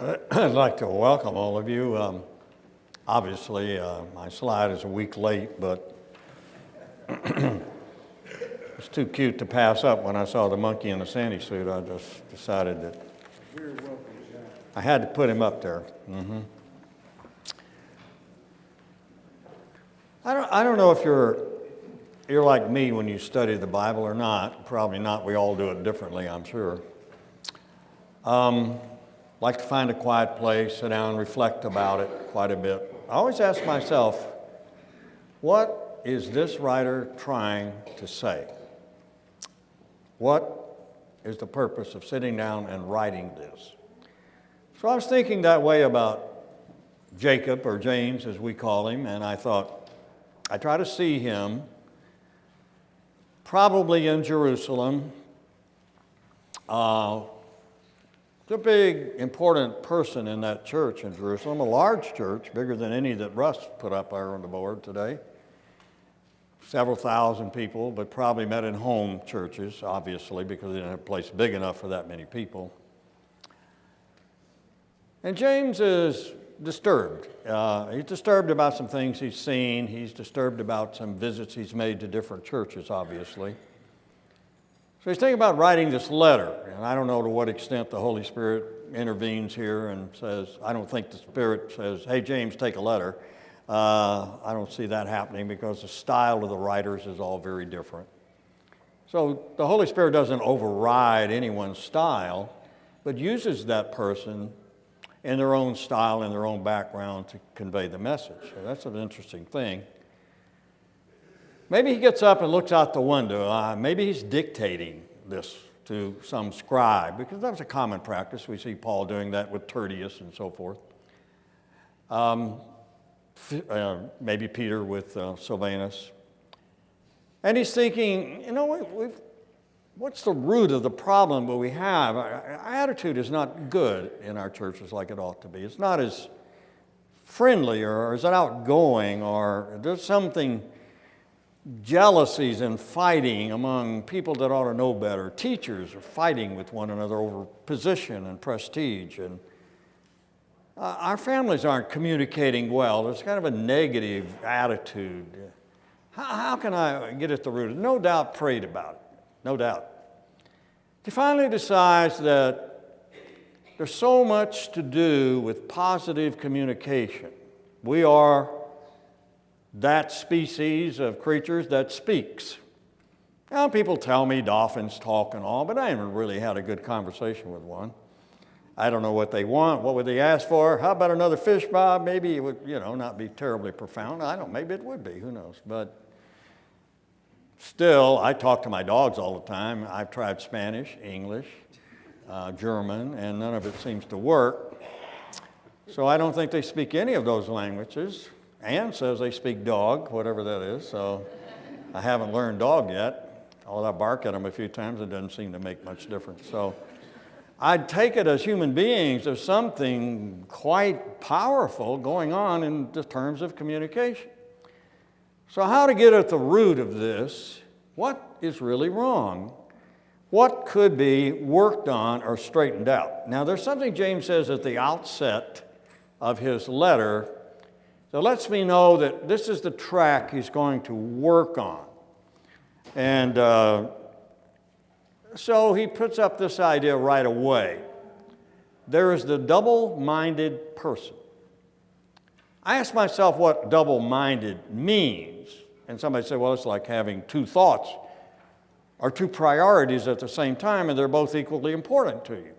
I'd like to welcome all of you. Obviously, my slide is a week late, but it's too cute to pass up when I saw the monkey in the sandy suit. I just decided that I had to put him up there. I don't know if you're like me when you study the Bible or not. Probably not. We all do it differently, I'm sure. Like to find a quiet place, sit down and reflect about it quite a bit. I always ask myself, what is this writer trying to say? What is the purpose of sitting down and writing this? So I was thinking that way about Jacob, or James as we call him, and I thought, I try to see him probably in Jerusalem. The big, important person in that church in Jerusalem, a large church, bigger than any that Russ put up there on the board today. Several thousand people, but probably met in home churches, obviously, because they didn't have a place big enough for that many people. And James is disturbed. He's disturbed about some things he's seen. He's disturbed about some visits he's made to different churches, obviously. So he's thinking about writing this letter, and I don't know to what extent the Holy Spirit intervenes here and says, I don't think the Spirit says, hey, James, take a letter. I don't see that happening because the style of the writers is all very different. So the Holy Spirit doesn't override anyone's style, but uses that person in their own style, in their own background to convey the message. So that's an interesting thing. Maybe he gets up and looks out the window. Maybe he's dictating this to some scribe, because that was a common practice. We see Paul doing that with Tertius and so forth. Maybe Peter with Silvanus. And he's thinking, you know, what's the root of the problem that we have? Our attitude is not good in our churches like it ought to be. It's not as friendly or as outgoing, or there's something, jealousies and fighting among people that ought to know better. Teachers are fighting with one another over position and prestige. And our families aren't communicating well. There's kind of a negative attitude. How can I get at the root? No doubt prayed about it. No doubt. He finally decides that there's so much to do with positive communication. We are that species of creatures that speaks. Now, people tell me dolphins talk and all, but I haven't really had a good conversation with one. I don't know what they want. What would they ask for? How about another fish, Bob? Maybe it would, not be terribly profound. I don't know. Maybe it would be. Who knows? But still, I talk to my dogs all the time. I've tried Spanish, English, German, and none of it seems to work. So I don't think they speak any of those languages. Ann says they speak dog, whatever that is, so I haven't learned dog yet. Although I bark at them a few times, it doesn't seem to make much difference. So I'd take it as human beings, there's something quite powerful going on in the terms of communication. So how to get at the root of this? What is really wrong? What could be worked on or straightened out? Now, there's something James says at the outset of his letter that lets me know that this is the track he's going to work on. And so he puts up this idea right away. There is the double-minded person. I ask myself what double-minded means. And somebody said, well, it's like having two thoughts or two priorities at the same time, and they're both equally important to you.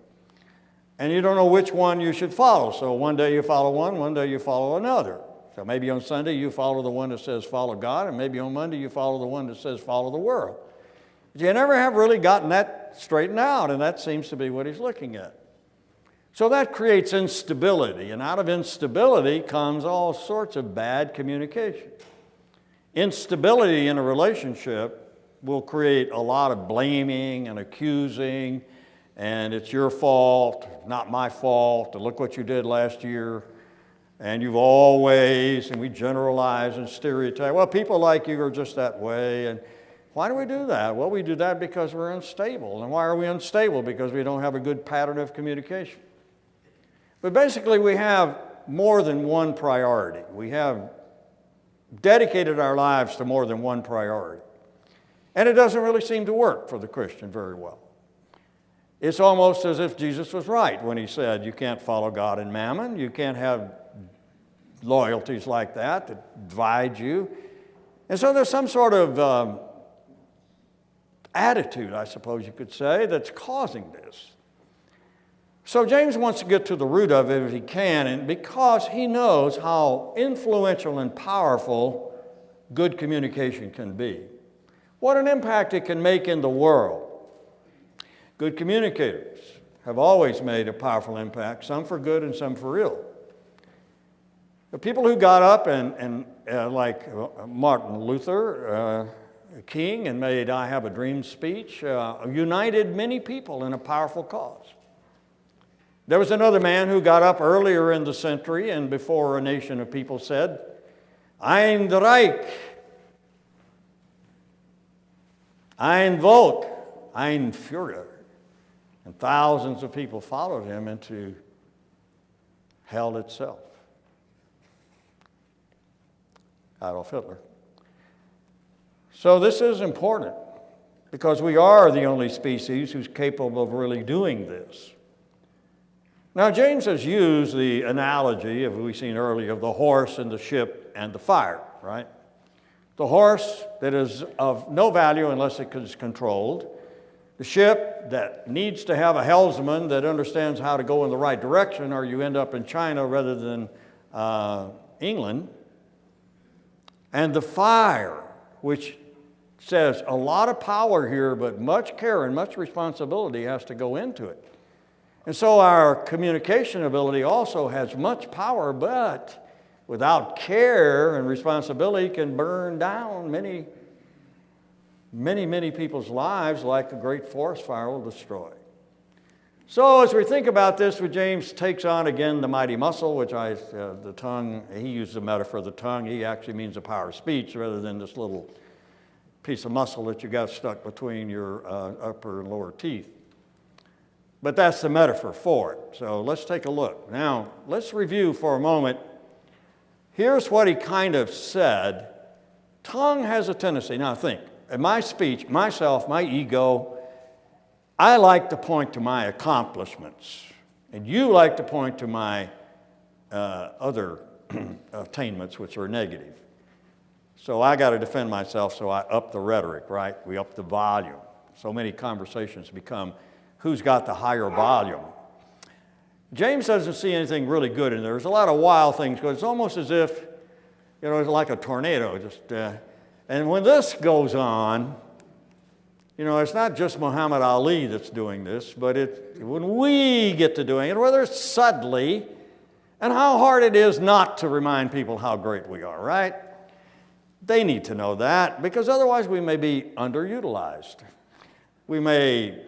And you don't know which one you should follow. So one day you follow one day you follow another. So maybe on Sunday you follow the one that says follow God, and maybe on Monday you follow the one that says follow the world. But you never have really gotten that straightened out, and that seems to be what he's looking at. So that creates instability, and out of instability comes all sorts of bad communication. Instability in a relationship will create a lot of blaming and accusing, and it's your fault, not my fault, look what you did last year. And you've always, and we generalize and stereotype, well, people like you are just that way. And why do we do that? Well, we do that because we're unstable. And why are we unstable? Because we don't have a good pattern of communication. But basically, we have more than one priority. We have dedicated our lives to more than one priority. And it doesn't really seem to work for the Christian very well. It's almost as if Jesus was right when he said, you can't follow God and mammon. You can't have loyalties like that divide you. And so there's some sort of attitude, I suppose you could say, that's causing this. So James wants to get to the root of it if he can, and because he knows how influential and powerful good communication can be. What an impact it can make in the world. Good communicators have always made a powerful impact, some for good and some for ill. The people who got up and like Martin Luther King and made I Have a Dream speech, united many people in a powerful cause. There was another man who got up earlier in the century and before a nation of people said, Ein Reich, Ein Volk, Ein Führer. And thousands of people followed him into hell itself. Adolf Hitler. So this is important because we are the only species who's capable of really doing this. Now, James has used the analogy, as we've seen earlier, of the horse and the ship and the fire, right? The horse that is of no value unless it is controlled. The ship that needs to have a helmsman that understands how to go in the right direction, or you end up in China rather than England. And the fire, which says a lot of power here, but much care and much responsibility has to go into it. And so our communication ability also has much power, but without care and responsibility can burn down many people's lives like a great forest fire will destroy. So as we think about this, James takes on again the mighty muscle, which the tongue, he uses the metaphor of the tongue. He actually means the power of speech rather than this little piece of muscle that you got stuck between your upper and lower teeth. But that's the metaphor for it. So let's take a look. Now, let's review for a moment. Here's what he kind of said. Tongue has a tendency. Now think, in my speech, myself, my ego, I like to point to my accomplishments. And you like to point to my other attainments, which are negative. So I got to defend myself, so I up the rhetoric, right? We up the volume. So many conversations become who's got the higher volume. James doesn't see anything really good in there. There's a lot of wild things going. It's almost as if, it's like a tornado. And when this goes on, it's not just Muhammad Ali that's doing this, but when we get to doing it, whether it's subtly, and how hard it is not to remind people how great we are, right? They need to know that, because otherwise we may be underutilized. We may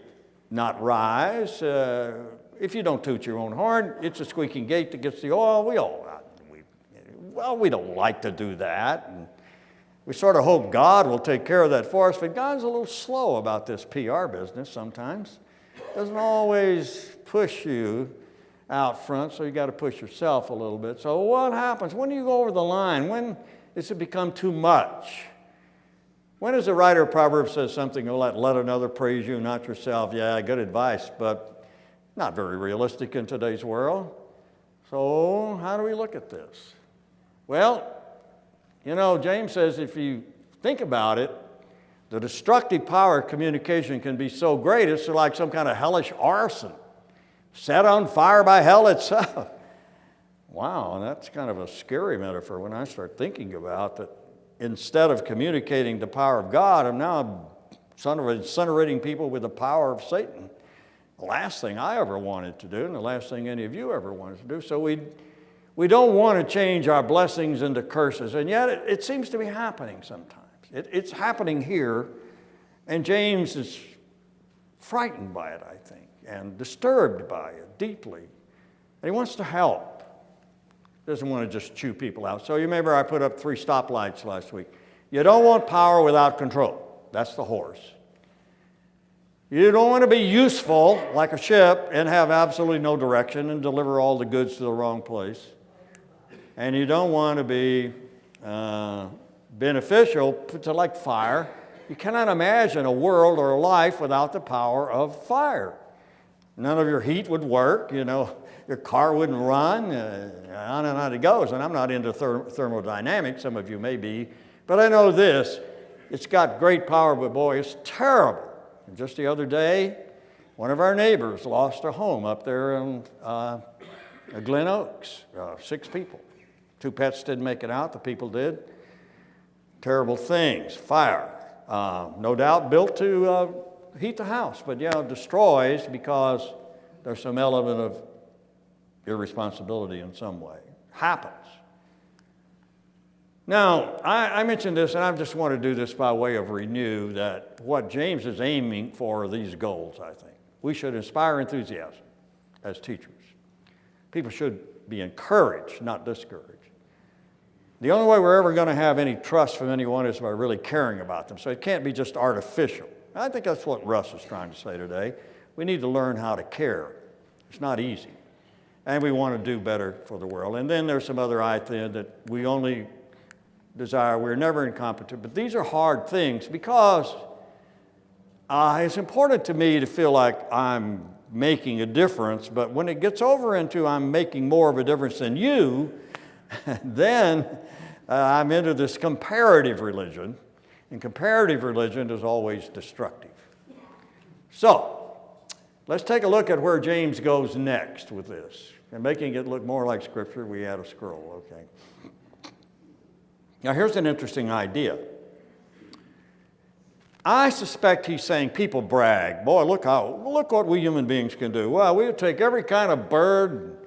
not rise. If you don't toot your own horn, it's a squeaking gate that gets the oil. We don't like to do that. And we sort of hope God will take care of that for us, but God's a little slow about this PR business sometimes. Doesn't always push you out front, so you got to push yourself a little bit. So what happens? When do you go over the line? When does it become too much? When does the writer of Proverbs says something, let another praise you, not yourself? Yeah, good advice, but not very realistic in today's world. So how do we look at this? Well, James says if you think about it, the destructive power of communication can be so great, it's like some kind of hellish arson, set on fire by hell itself. Wow, that's kind of a scary metaphor when I start thinking about that. Instead of communicating the power of God, I'm now incinerating people with the power of Satan. The last thing I ever wanted to do, and the last thing any of you ever wanted to do. So we don't want to change our blessings into curses, and yet it seems to be happening sometimes. It's happening here, and James is frightened by it, I think, and disturbed by it deeply. And he wants to help. Doesn't want to just chew people out. So you remember I put up 3 stoplights last week. You don't want power without control. That's the horse. You don't want to be useful like a ship and have absolutely no direction and deliver all the goods to the wrong place. And you don't want to be beneficial to like fire. You cannot imagine a world or a life without the power of fire. None of your heat would work, your car wouldn't run, on and on it goes. And I'm not into thermodynamics, some of you may be, but I know this, it's got great power, but boy, it's terrible. And just the other day, one of our neighbors lost a home up there in Glen Oaks, 6 people. 2 pets didn't make it out, the people did. Terrible things, fire. No doubt built to heat the house, but destroys because there's some element of irresponsibility in some way. Happens. Now, I mentioned this, and I just want to do this by way of renew that what James is aiming for are these goals, I think. We should inspire enthusiasm as teachers. People should be encouraged, not discouraged. The only way we're ever going to have any trust from anyone is by really caring about them. So it can't be just artificial. I think that's what Russ is trying to say today. We need to learn how to care. It's not easy. And we want to do better for the world. And then there's some other idea that we only desire, we're never incompetent. But these are hard things because it's important to me to feel like I'm making a difference. But when it gets over into I'm making more of a difference than you, then I'm into this comparative religion, and comparative religion is always destructive. So, let's take a look at where James goes next with this. And making it look more like Scripture, we add a scroll, okay? Now, here's an interesting idea. I suspect he's saying people brag. Boy, look what we human beings can do. Well, we'll take every kind of bird,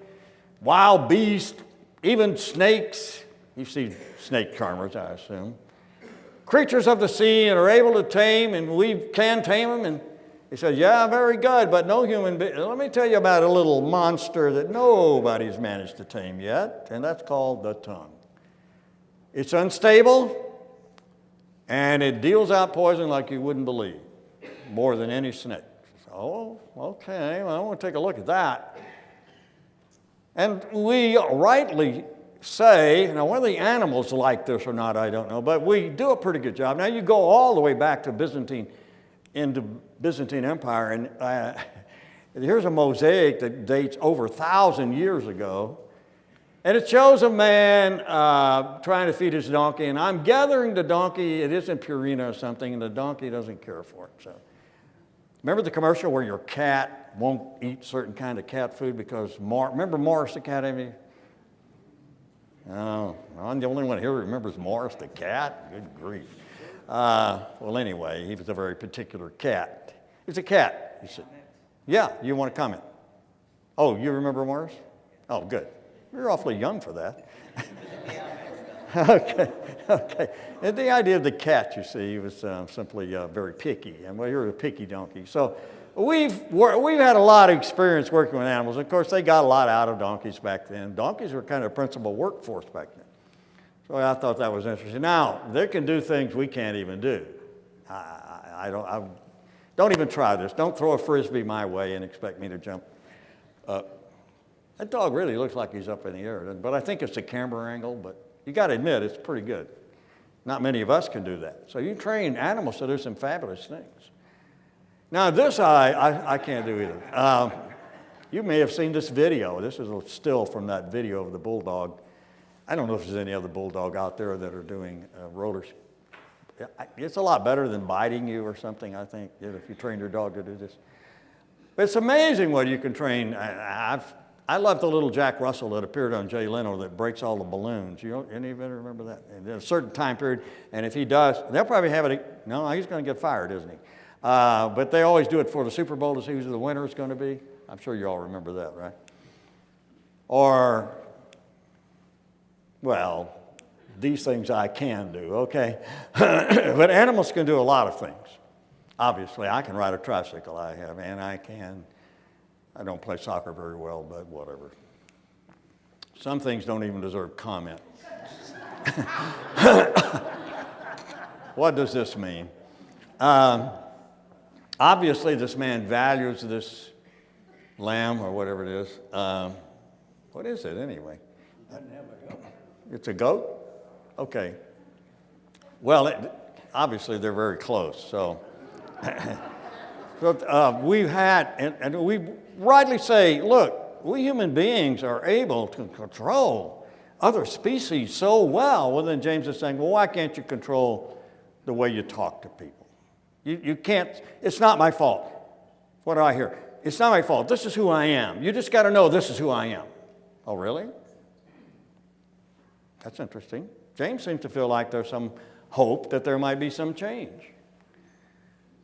wild beast, even snakes. You see snake charmers, I assume. Creatures of the sea and are able to tame, and we can tame them. And he says, yeah, very good, but no human being. Let me tell you about a little monster that nobody's managed to tame yet, and that's called the tongue. It's unstable, and it deals out poison like you wouldn't believe, more than any snake. Oh, okay, well, I want to take a look at that. And we rightly say, now whether the animals like this or not, I don't know, but we do a pretty good job. Now you go all the way back to Byzantine Empire, and here's a mosaic that dates over 1,000 years ago, and it shows a man trying to feed his donkey, and I'm gathering the donkey, it isn't Purina or something, and the donkey doesn't care for it. So, remember the commercial where your cat won't eat certain kind of cat food because, remember Morris the cat, Amy? Oh, I'm the only one here who remembers Morris the cat? Good grief. Well, anyway, he was a very particular cat. He's a cat. He said, yeah, you want to comment? Oh, you remember Morris? Oh, good. You're awfully young for that. Okay. And the idea of the cat, you see, he was simply very picky. And well, you're a picky donkey. So we've had a lot of experience working with animals. Of course, they got a lot out of donkeys back then. Donkeys were kind of principal workforce back then. So I thought that was interesting. Now, they can do things we can't even do. I don't even try this. Don't throw a Frisbee my way and expect me to jump up. That dog really looks like he's up in the air, but I think it's the camera angle, but you got to admit, it's pretty good. Not many of us can do that. So you train animals to do some fabulous things. Now, this I can't do either. You may have seen this video. This is a still from that video of the bulldog. I don't know if there's any other bulldog out there that are doing rollers. It's a lot better than biting you or something, I think, if you train your dog to do this. But it's amazing what you can train. I love the little Jack Russell that appeared on Jay Leno that breaks all the balloons. Anybody remember that? And in a certain time period, and if he does, they'll probably have it. No, he's going to get fired, isn't he? But they always do it for the Super Bowl to see who the winner is going to be. I'm sure you all remember that, right? Or, well, these things I can do, okay? But animals can do a lot of things. Obviously, I can ride a tricycle, and I don't play soccer very well, but whatever. Some things don't even deserve comment. What does this mean? Obviously, this man values this lamb or whatever it is. What is it anyway? It's a goat? Okay. Well, obviously they're very close. So, we've had, and we rightly say, look, we human beings are able to control other species so well. Well, then James is saying, well, why can't you control the way you talk to people? You can't, it's not my fault. What do I hear? It's not my fault. This is who I am. You just got to know this is who I am. Oh, really? That's interesting. James seems to feel like there's some hope that there might be some change.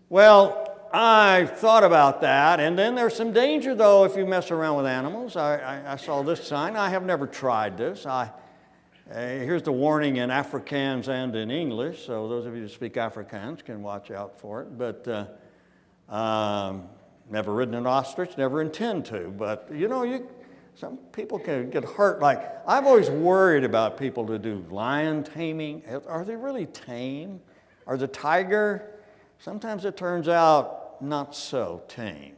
Well, I thought about that, and then there's some danger, though, if you mess around with animals. I saw this sign. I have never tried this. Here's the warning in Afrikaans and in English, so those of you who speak Afrikaans can watch out for it. But never ridden an ostrich, never intend to. But, some people can get hurt. Like, I've always worried about people who do lion taming. Are they really tame? Or the tiger? Sometimes it turns out not so tame.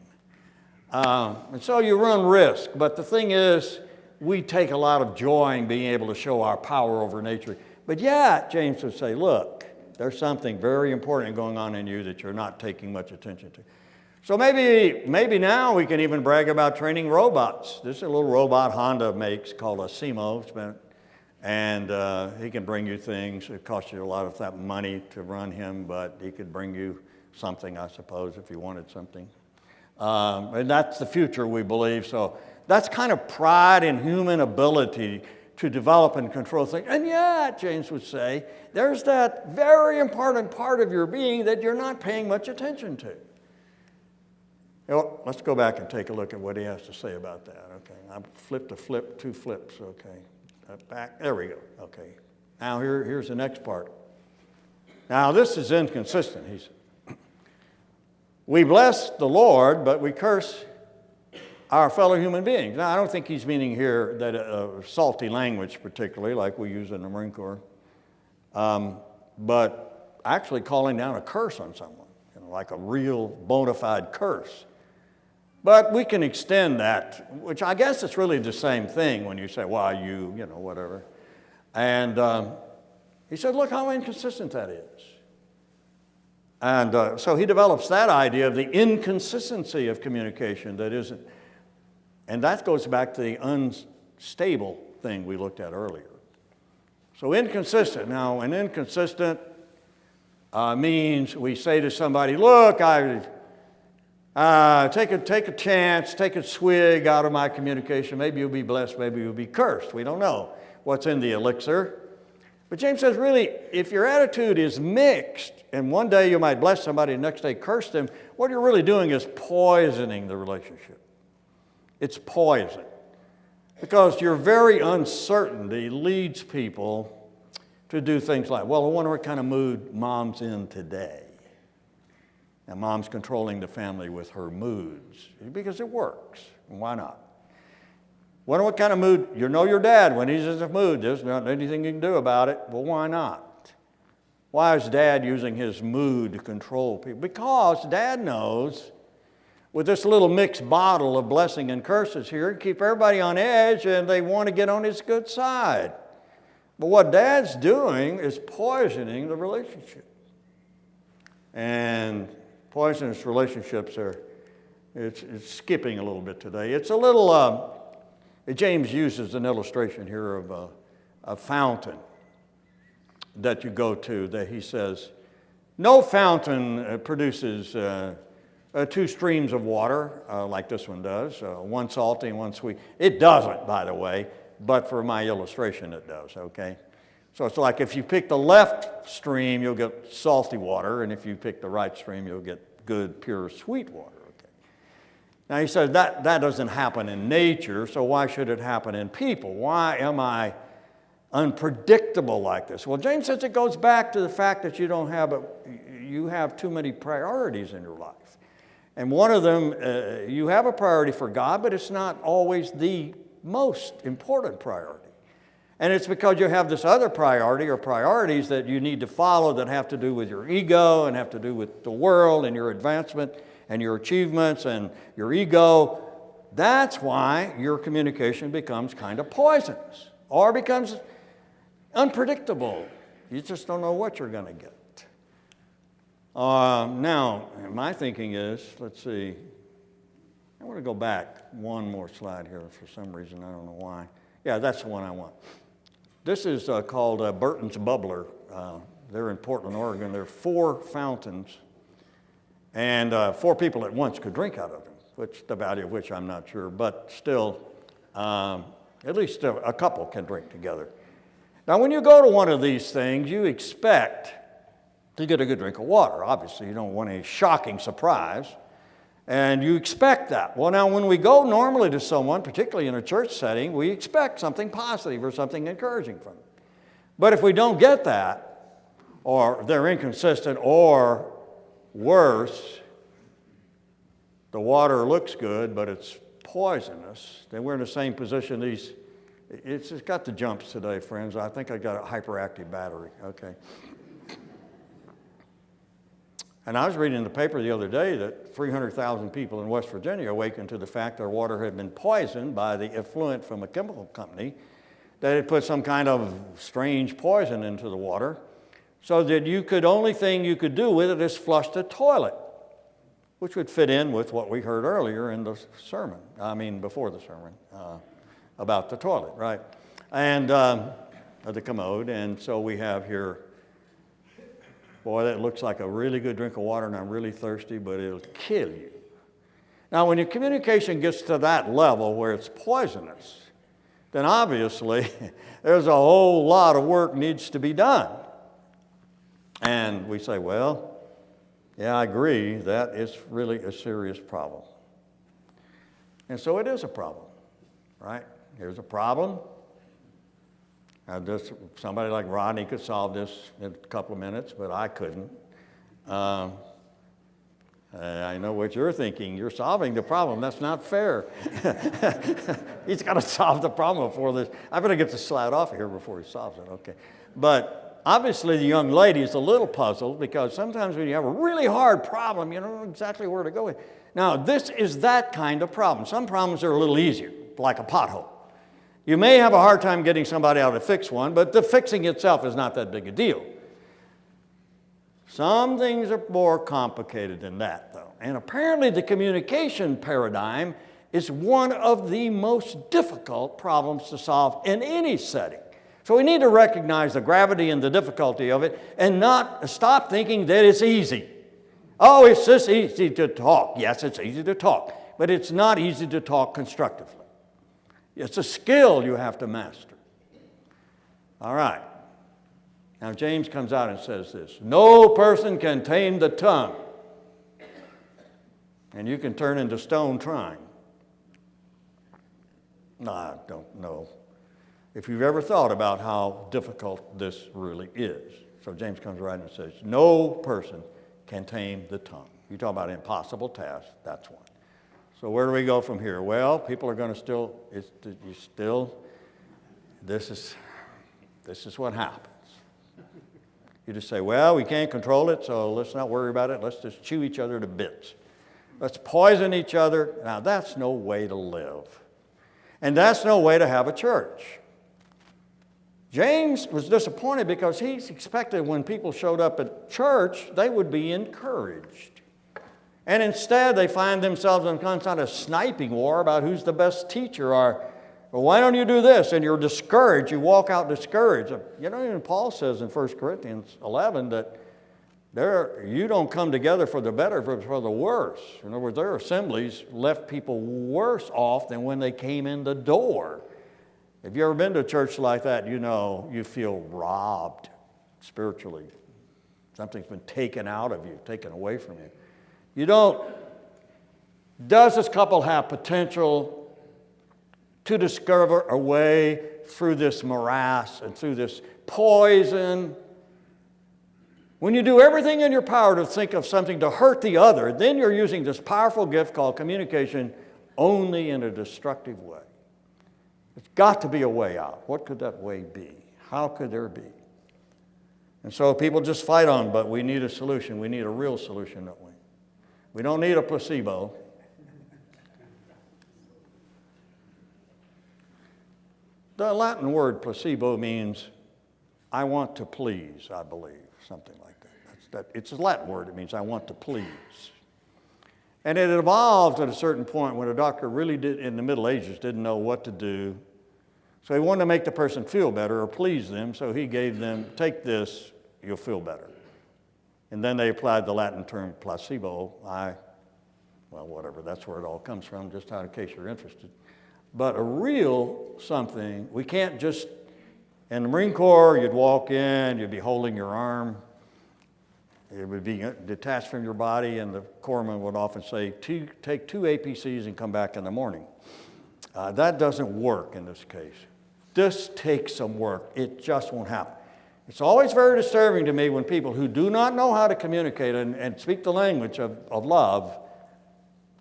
And so you run risk. But the thing is, we take a lot of joy in being able to show our power over nature. But yet, James would say, look, there's something very important going on in you that you're not taking much attention to. So maybe now we can even brag about training robots. This is a little robot Honda makes called a Simo, and he can bring you things. It costs you a lot of that money to run him, but he could bring you something, I suppose, if you wanted something. And that's the future, we believe. So that's kind of pride in human ability to develop and control things. And yet, James would say, there's that very important part of your being that you're not paying much attention to. Let's go back and take a look at what he has to say about that. Okay, I flipped two flips. Okay, back. There we go. Okay, now here's the next part. Now this is inconsistent. He said, "We bless the Lord, but we curse our fellow human beings." Now I don't think he's meaning here that salty language, particularly like we use in the Marine Corps, but actually calling down a curse on someone, like a real bona fide curse. But we can extend that, which I guess it's really the same thing when you say, why you, whatever. And he said, look how inconsistent that is. And so he develops that idea of the inconsistency of communication that isn't, and that goes back to the unstable thing we looked at earlier. So inconsistent. Now, an inconsistent means we say to somebody, look, take a chance, take a swig out of my communication. Maybe you'll be blessed, maybe you'll be cursed. We don't know what's in the elixir. But James says, really, if your attitude is mixed, and one day you might bless somebody, the next day curse them, what you're really doing is poisoning the relationship. It's poison. Because your very uncertainty leads people to do things like, well, I wonder what kind of mood mom's in today. And mom's controlling the family with her moods because it works. Why not? Wonder what kind of mood, your dad, when he's in a mood, there's not anything you can do about it. Well, why not? Why is dad using his mood to control people? Because dad knows with this little mixed bottle of blessing and curses here, keep everybody on edge and they want to get on his good side. But what dad's doing is poisoning the relationship. And poisonous relationships it's skipping a little bit today. It's a little, James uses an illustration here of a fountain that you go to that he says, no fountain produces two streams of water like this one does, one salty and one sweet. It doesn't, by the way, but for my illustration it does, okay? So it's like if you pick the left stream, you'll get salty water, and if you pick the right stream, you'll get good, pure, sweet water. Okay. Now he says that doesn't happen in nature, so why should it happen in people? Why am I unpredictable like this? Well, James says it goes back to the fact that you have too many priorities in your life. And one of them, you have a priority for God, but it's not always the most important priority. And it's because you have this other priority or priorities that you need to follow that have to do with your ego and have to do with the world and your advancement and your achievements and your ego. That's why your communication becomes kind of poisonous or becomes unpredictable. You just don't know what you're going to get. Now, my thinking is, let's see, I want to go back one more slide here for some reason. I don't know why. Yeah, that's the one I want. This is called Burton's Bubbler. They're in Portland, Oregon. There are 4 fountains, and 4 people at once could drink out of them, which the value of which I'm not sure, but still, at least a couple can drink together. Now, when you go to one of these things, you expect to get a good drink of water. Obviously, you don't want a shocking surprise, and you expect that. Well, now, when we go normally to someone, particularly in a church setting, we expect something positive or something encouraging from them. But if we don't get that, or they're inconsistent, or worse, the water looks good, but it's poisonous, then we're in the same position. It's got the jumps today, friends. I think I got a hyperactive battery, okay. And I was reading in the paper the other day that 300,000 people in West Virginia awakened to the fact their water had been poisoned by the effluent from a chemical company that had put some kind of strange poison into the water, so that only thing you could do with it is flush the toilet, which would fit in with what we heard earlier in the sermon, before the sermon, about the toilet, right? And the commode, and so we have here, boy, that looks like a really good drink of water, and I'm really thirsty, but it'll kill you. Now, when your communication gets to that level where it's poisonous, then obviously there's a whole lot of work needs to be done. And we say, well, yeah, I agree, that is really a serious problem. And so it is a problem, right? Here's a problem. Somebody like Rodney could solve this in a couple of minutes, but I couldn't. I know what you're thinking. You're solving the problem. That's not fair. He's got to solve the problem before this. I better get the slide off of here before he solves it. Okay. But obviously the young lady is a little puzzled because sometimes when you have a really hard problem, you don't know exactly where to go with. Now, this is that kind of problem. Some problems are a little easier, like a pothole. You may have a hard time getting somebody out to fix one, but the fixing itself is not that big a deal. Some things are more complicated than that, though. And apparently the communication paradigm is one of the most difficult problems to solve in any setting. So we need to recognize the gravity and the difficulty of it and not stop thinking that it's easy. Oh, it's just easy to talk. Yes, it's easy to talk, but it's not easy to talk constructively. It's a skill you have to master. All right. Now, James comes out and says this: no person can tame the tongue. And you can turn into stone trying. No, I don't know if you've ever thought about how difficult this really is. So James comes right and says, no person can tame the tongue. You talk about impossible task, that's one. So where do we go from here? Well, people are going to this is what happens. You just say, well, we can't control it, so let's not worry about it. Let's just chew each other to bits. Let's poison each other. Now, that's no way to live. And that's no way to have a church. James was disappointed because he expected when people showed up at church, they would be encouraged. And instead, they find themselves in some kind of sniping war about who's the best teacher, or well, why don't you do this? And you're discouraged. You walk out discouraged. You know, even Paul says in 1 Corinthians 11 that you don't come together for the better, but for the worse. In other words, their assemblies left people worse off than when they came in the door. If you've ever been to a church like that, you know you feel robbed spiritually. Something's been taken out of you, taken away from you. You don't, does this couple have potential to discover a way through this morass and through this poison? When you do everything in your power to think of something to hurt the other, then you're using this powerful gift called communication only in a destructive way. There's got to be a way out. What could that way be? How could there be? And so people just fight on, but we need a solution. We need a real solution, don't we? We don't need a placebo. The Latin word placebo means I want to please, I believe, something like that. It's a Latin word. It means I want to please. And it evolved at a certain point when a doctor really did, in the Middle Ages, didn't know what to do. So he wanted to make the person feel better or please them, so he gave them, take this, you'll feel better. And then they applied the Latin term placebo. Well, whatever, that's where it all comes from, just in case you're interested. But a real something, we can't just, in the Marine Corps, you'd walk in, you'd be holding your arm. It would be detached from your body, and the corpsman would often say, take 2 APCs and come back in the morning. That doesn't work in this case. This takes some work. It just won't happen. It's always very disturbing to me when people who do not know how to communicate and speak the language of love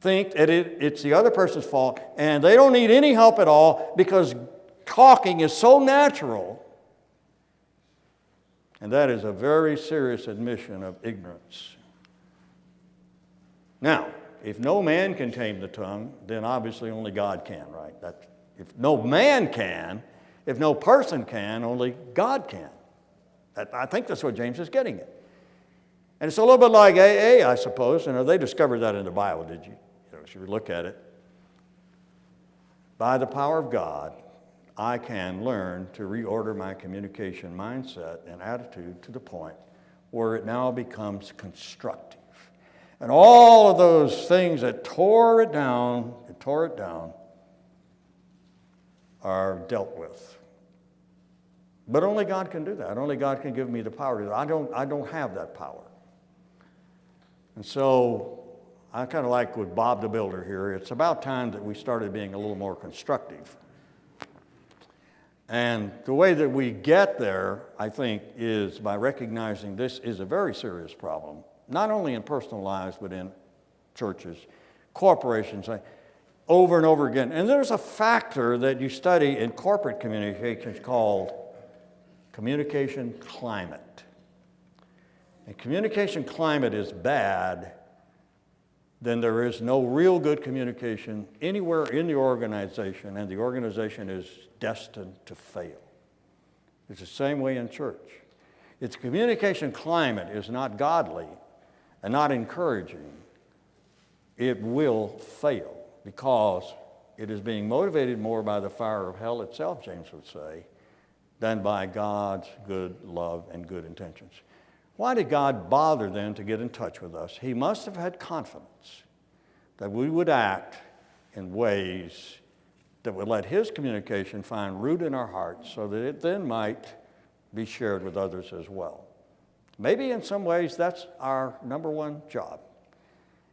think that it's the other person's fault, and they don't need any help at all because talking is so natural. And that is a very serious admission of ignorance. Now, if no man can tame the tongue, then obviously only God can, right? If no man can, if no person can, only God can. I think that's what James is getting at. And it's a little bit like AA, I suppose. They discovered that in the Bible, did you? If you look at it. By the power of God, I can learn to reorder my communication mindset and attitude to the point where it now becomes constructive. And all of those things that tore it down, are dealt with. But only God can do that. Only God can give me the power to do that. I don't have that power. And so I kind of like with Bob the Builder here, it's about time that we started being a little more constructive. And the way that we get there, I think, is by recognizing this is a very serious problem, not only in personal lives, but in churches, corporations, over and over again. And there's a factor that you study in corporate communications called communication climate. And communication climate is bad, then there is no real good communication anywhere in the organization, and the organization is destined to fail. It's the same way in church. Its communication climate is not godly and not encouraging. It will fail because it is being motivated more by the fire of hell itself, James would say, than by God's good love and good intentions. Why did God bother then to get in touch with us? He must have had confidence that we would act in ways that would let His communication find root in our hearts so that it then might be shared with others as well. Maybe in some ways that's our number one job,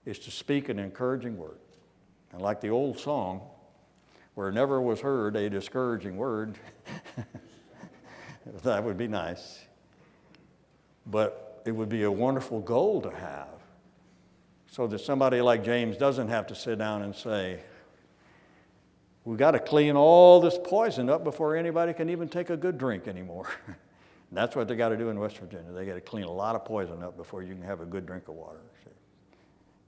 is to speak an encouraging word. And like the old song, where never was heard a discouraging word, that would be nice. But it would be a wonderful goal to have so that somebody like James doesn't have to sit down and say, we've got to clean all this poison up before anybody can even take a good drink anymore. That's what they got to do in West Virginia. They got to clean a lot of poison up before you can have a good drink of water.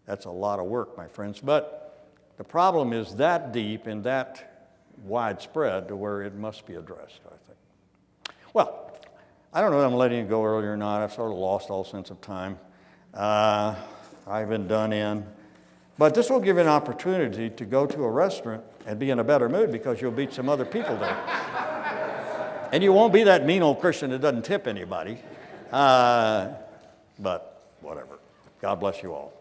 That's a lot of work, my friends. But the problem is that deep and that widespread to where it must be addressed, I think. Well, I don't know if I'm letting you go earlier or not. I've sort of lost all sense of time. I've been done in. But this will give you an opportunity to go to a restaurant and be in a better mood because you'll meet some other people there. And you won't be that mean old Christian that doesn't tip anybody. But whatever. God bless you all.